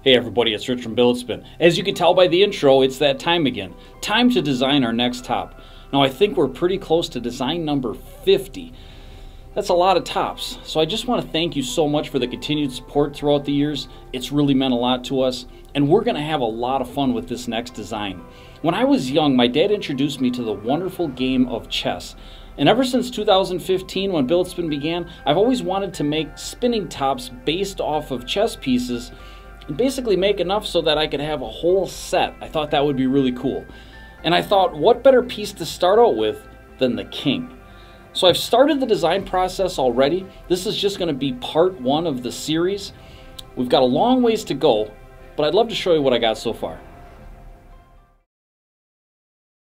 Hey everybody, it's Rich from Billet Spin. As you can tell by the intro, it's that time again. Time to design our next top. Now I think we're pretty close to design number 50. That's a lot of tops. So I just want to thank you so much for the continued support throughout the years. It's really meant a lot to us. And we're going to have a lot of fun with this next design. When I was young, my dad introduced me to the wonderful game of chess. And ever since 2015, when Billet Spin began, I've always wanted to make spinning tops based off of chess pieces and basically make enough so that I could have a whole set. I thought that would be really cool. And I thought, what better piece to start out with than the king? So I've started the design process already. This is just going to be part one of the series. We've got a long ways to go, but I'd love to show you what I got so far.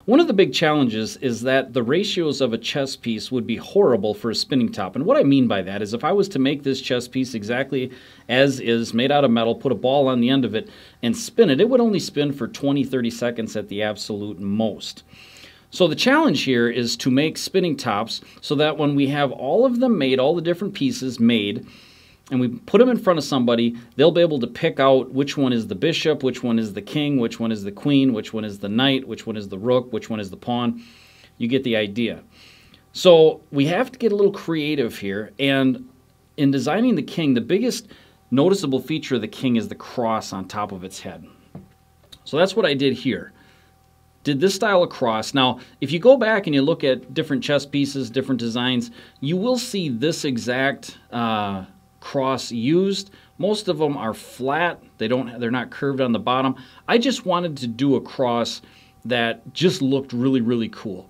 One of the big challenges is that the ratios of a chess piece would be horrible for a spinning top. And what I mean by that is if I was to make this chess piece exactly as is, made out of metal, put a ball on the end of it, and spin it, it would only spin for 20-30 seconds at the absolute most. So the challenge here is to make spinning tops so that when we have all of them made, all the different pieces made, and we put them in front of somebody, they'll be able to pick out which one is the bishop, which one is the king, which one is the queen, which one is the knight, which one is the rook, which one is the pawn. You get the idea. So we have to get a little creative here, and in designing the king, the biggest noticeable feature of the king is the cross on top of its head. So that's what I did here. Did this style of cross. Now, if you go back and you look at different chess pieces, different designs, you will see this exact cross used. Most of them are flat. They're not curved on the bottom. I just wanted to do a cross that just looked really, really cool.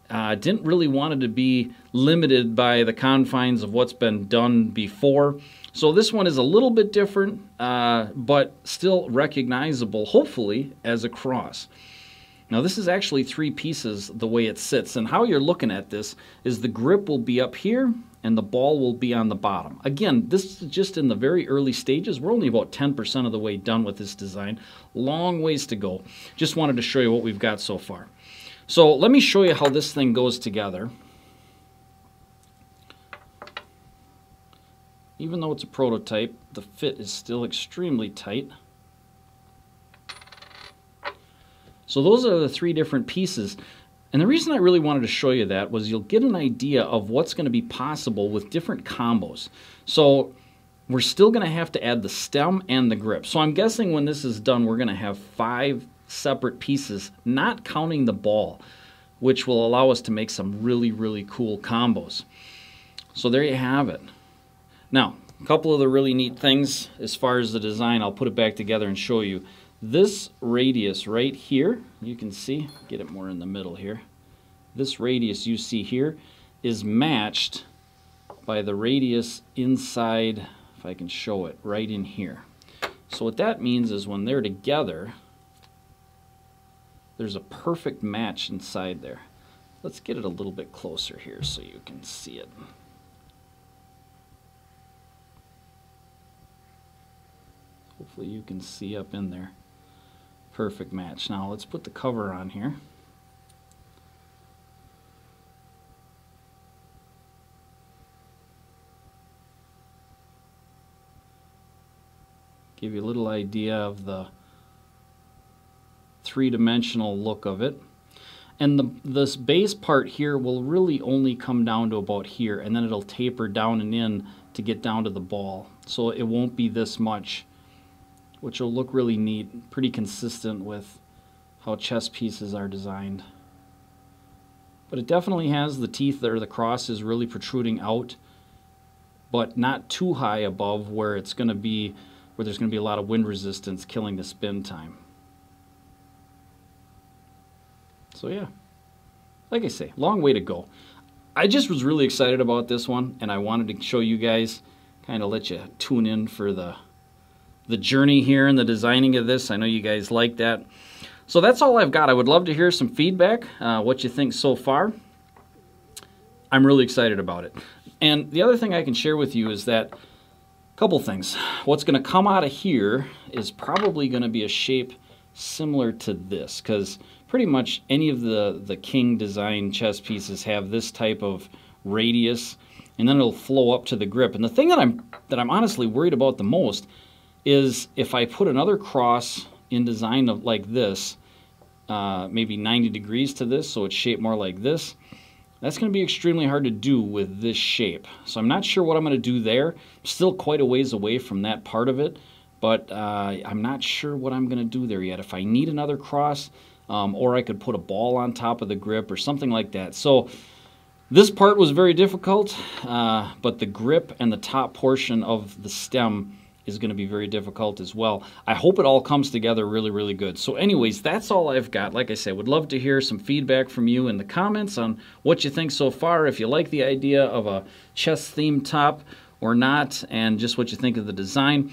Didn't really want it to be limited by the confines of what's been done before. So this one is a little bit different, but still recognizable, hopefully, as a cross. Now this is actually three pieces the way it sits, and how you're looking at this is the grip will be up here and the ball will be on the bottom. Again, this is just in the very early stages. We're only about 10% of the way done with this design. Long ways to go. Just wanted to show you what we've got so far. So let me show you how this thing goes together. Even though it's a prototype, the fit is still extremely tight. So those are the three different pieces. And the reason I really wanted to show you that was you'll get an idea of what's going to be possible with different combos. So we're still going to have to add the stem and the grip. So I'm guessing when this is done, we're going to have 5 separate pieces, not counting the ball, which will allow us to make some really, really cool combos. So there you have it. Now, a couple of the really neat things as far as the design, I'll put it back together and show you. This radius right here, you can see, get it more in the middle here. This radius you see here is matched by the radius inside, if I can show it, right in here. So what that means is when they're together, there's a perfect match inside there. Let's get it a little bit closer here so you can see it. Hopefully you can see up in there. Perfect match. Now let's put the cover on here. Give you a little idea of the three-dimensional look of it. And this base part here will really only come down to about here, and then it'll taper down and in to get down to the ball. So it won't be this much, which will look really neat, pretty consistent with how chess pieces are designed. But it definitely has the teeth there. The cross is really protruding out, but not too high above where it's going to be, where there's going to be a lot of wind resistance killing the spin time. So yeah, like I say, long way to go. I just was really excited about this one, and I wanted to show you guys, kind of let you tune in for the journey here and the designing of this. I know you guys like that. So that's all I've got. I would love to hear some feedback, what you think so far. I'm really excited about it. And the other thing I can share with you is that, a couple things. What's going to come out of here is probably going to be a shape similar to this, because pretty much any of the king design chess pieces have this type of radius, and then it'll flow up to the grip. And the thing that I'm honestly worried about the most is if I put another cross in design of like this, maybe 90 degrees to this, so it's shaped more like this, that's going to be extremely hard to do with this shape. So I'm not sure what I'm going to do there. Still quite a ways away from that part of it, but I'm not sure what I'm going to do there yet. If I need another cross, or I could put a ball on top of the grip or something like that. So this part was very difficult, but the grip and the top portion of the stem is going to be very difficult as well. I hope it all comes together really, really good. So anyways, that's all I've got. Like I said, would love to hear some feedback from you in the comments on what you think so far, if you like the idea of a chess themed top or not, and just what you think of the design.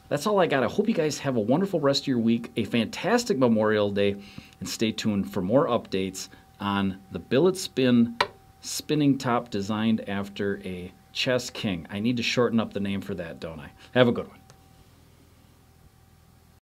That's all I got. I hope you guys have a wonderful rest of your week, a fantastic Memorial Day, and stay tuned for more updates on the Billet Spin spinning top designed after a chess king. I need to shorten up the name for that, don't I? Have a good one.